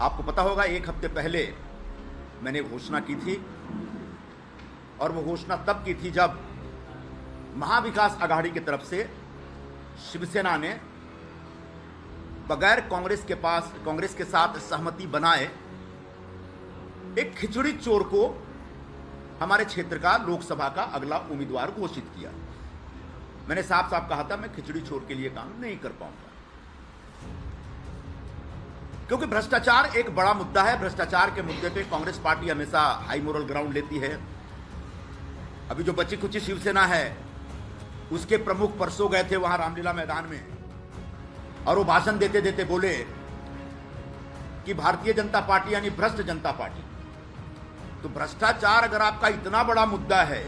आपको पता होगा 1 हफ्ते पहले मैंने घोषणा की थी और वो घोषणा तब की थी जब महाविकास आघाड़ी की तरफ से शिवसेना ने बगैर कांग्रेस के साथ सहमति बनाए एक खिचड़ी चोर को हमारे क्षेत्र का लोकसभा का अगला उम्मीदवार घोषित किया। मैंने साफ साफ कहा था मैं खिचड़ी चोर के लिए काम नहीं कर पाऊंगा, क्योंकि भ्रष्टाचार एक बड़ा मुद्दा है। भ्रष्टाचार के मुद्दे पे कांग्रेस पार्टी हमेशा हाई मोरल ग्राउंड लेती है। अभी जो बची कुची शिवसेना है उसके प्रमुख परसों गए थे वहां रामलीला मैदान में और वो भाषण देते देते बोले कि भारतीय जनता पार्टी यानी भ्रष्ट जनता पार्टी। तो भ्रष्टाचार अगर आपका इतना बड़ा मुद्दा है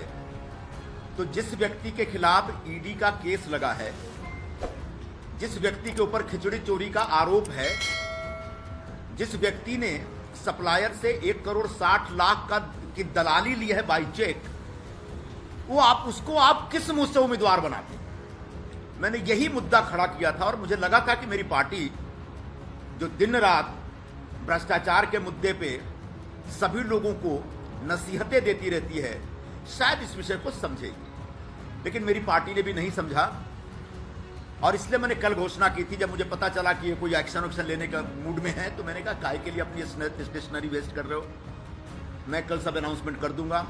तो जिस व्यक्ति के खिलाफ ईडी का केस लगा है, जिस व्यक्ति के ऊपर खिचड़ी चोरी का आरोप है, जिस व्यक्ति ने सप्लायर से 1,60,00,000 की दलाली ली है बाई चेक, उसको आप किस मुंह से उम्मीदवार बनाते? मैंने यही मुद्दा खड़ा किया था और मुझे लगा था कि मेरी पार्टी जो दिन रात भ्रष्टाचार के मुद्दे पे सभी लोगों को नसीहतें देती रहती है, शायद इस विषय को समझेगी, लेकिन मेरी पार्टी ने भी नहीं समझा। और इसलिए मैंने कल घोषणा की थी, जब मुझे पता चला कि ये कोई एक्शन लेने का मूड में है, तो मैंने कहा काहे के लिए अपनी स्टेशनरी वेस्ट कर रहे हो, मैं कल सब अनाउंसमेंट कर दूंगा।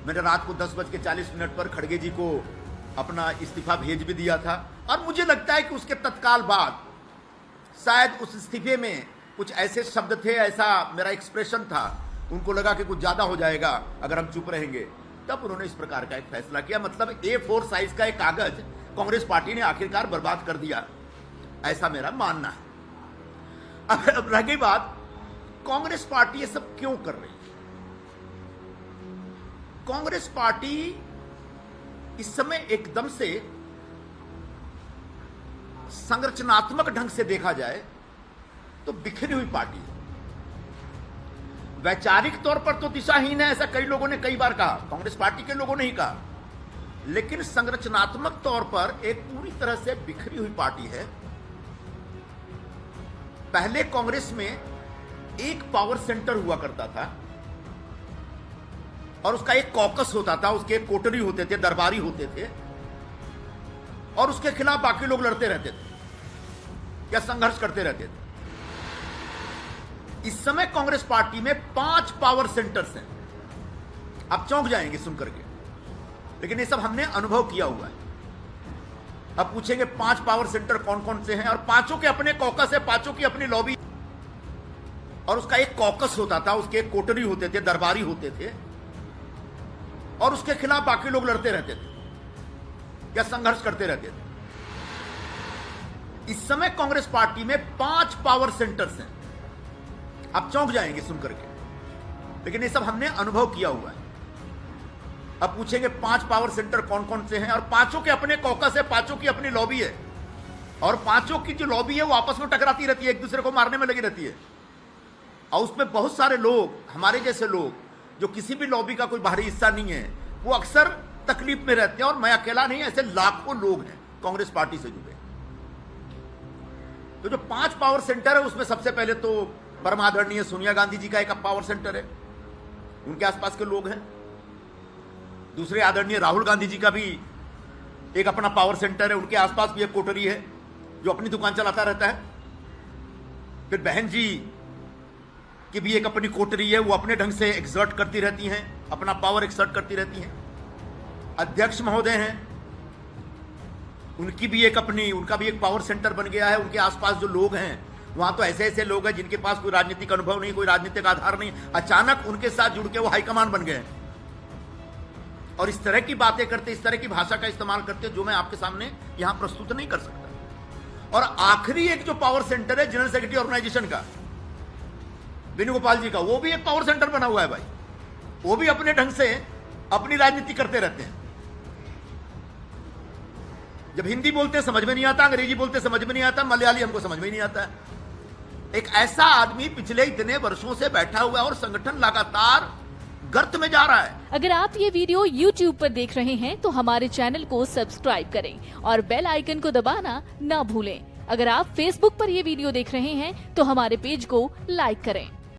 मैंने रात को 10:40 पर खड़गे जी को अपना इस्तीफा भेज भी दिया था और मुझे लगता है कि उसके तत्काल बाद शायद उस इस्तीफे में कुछ ऐसे शब्द थे, ऐसा मेरा एक्सप्रेशन था, उनको लगा कि कुछ ज्यादा हो जाएगा अगर हम चुप रहेंगे, तब उन्होंने इस प्रकार का एक फैसला किया। मतलब A4 साइज का एक कागज कांग्रेस पार्टी ने आखिरकार बर्बाद कर दिया, ऐसा मेरा मानना है। अब रह गई बात, कांग्रेस पार्टी ये सब क्यों कर रही है? कांग्रेस पार्टी इस समय एकदम से संरचनात्मक ढंग से देखा जाए तो बिखरी हुई पार्टी है। वैचारिक तौर पर तो दिशाहीन है, ऐसा कई लोगों ने कई बार कहा, कांग्रेस पार्टी के लोगों ने ही कहा, लेकिन संरचनात्मक तौर पर एक पूरी तरह से बिखरी हुई पार्टी है। पहले कांग्रेस में एक पावर सेंटर हुआ करता था और उसका एक कॉकस होता था, उसके एक कोटरी होते थे, दरबारी होते थे, और उसके खिलाफ बाकी लोग लड़ते रहते थे या संघर्ष करते रहते थे। इस समय कांग्रेस पार्टी में 5 पावर सेंटर्स हैं। आप चौंक जाएंगे सुन करके, लेकिन ये सब हमने अनुभव किया हुआ है। अब पूछेंगे 5 पावर सेंटर कौन कौन से हैं, और पांचों के अपने कॉकस है, पांचों की अपनी लॉबी, और उसका एक कॉकस होता था, उसके एक कोटरी होते थे, दरबारी होते थे, और उसके खिलाफ बाकी लोग लड़ते रहते थे या संघर्ष करते रहते थे। इस समय कांग्रेस पार्टी में 5 पावर सेंटर्स हैं। आप चौंक जाएंगे सुन करके, लेकिन ये सब हमने अनुभव किया हुआ है। अब पूछेंगे 5 पावर सेंटर कौन कौन से हैं, और पांचों के अपने कॉकस है, पांचों की अपनी लॉबी है, और पांचों की जो लॉबी है वो आपस में टकराती रहती है, एक दूसरे को मारने में लगी रहती है। और उसमें बहुत सारे लोग, हमारे जैसे लोग जो किसी भी लॉबी का कोई बाहरी हिस्सा नहीं है, वो अक्सर तकलीफ में रहते हैं। और मैं अकेला नहीं, ऐसे लाखों लोग हैं कांग्रेस पार्टी से जुड़े। तो जो 5 पावर सेंटर है उसमें सबसे पहले तो परम आदरणीय सोनिया गांधी जी का एक पावर सेंटर है, उनके आसपास के लोग हैं। दूसरे आदरणीय राहुल गांधी जी का भी एक अपना पावर सेंटर है, उनके आसपास भी एक कोटरी है जो अपनी दुकान चलाता रहता है। फिर बहन जी की भी एक अपनी कोटरी है, वो अपने ढंग से एक्सर्ट करती रहती हैं, अपना पावर एक्सर्ट करती रहती हैं। अध्यक्ष महोदय हैं, उनका भी एक पावर सेंटर बन गया है। उनके आसपास जो लोग हैं वहां तो ऐसे ऐसे लोग हैं जिनके पास कोई राजनीतिक अनुभव नहीं, कोई राजनीतिक आधार नहीं, अचानक उनके साथ जुड़ के वो हाईकमान बन गए हैं और इस तरह की बातें करते, इस तरह की भाषा का इस्तेमाल करते जो मैं आपके सामने यहां प्रस्तुत नहीं कर सकता। और आखिरी एक जो पावर सेंटर है जनरल सेक्रेटरी ऑर्गेनाइजेशन का, वेणुगोपाल जी का, वो भी एक पावर सेंटर बना हुआ है भाई। वो भी अपने ढंग से अपनी राजनीति करते रहते हैं। जब हिंदी बोलते समझ में नहीं आता, अंग्रेजी बोलते समझ में नहीं आता, मलयाली हमको समझ में ही नहीं आता। एक ऐसा आदमी पिछले इतने वर्षों से बैठा हुआ है और संगठन लगातार गर्त में जा रहा है। अगर आप ये वीडियो YouTube पर देख रहे हैं तो हमारे चैनल को सब्सक्राइब करें और बेल आइकन को दबाना ना भूलें। अगर आप फेसबुक पर ये वीडियो देख रहे हैं तो हमारे पेज को लाइक करें।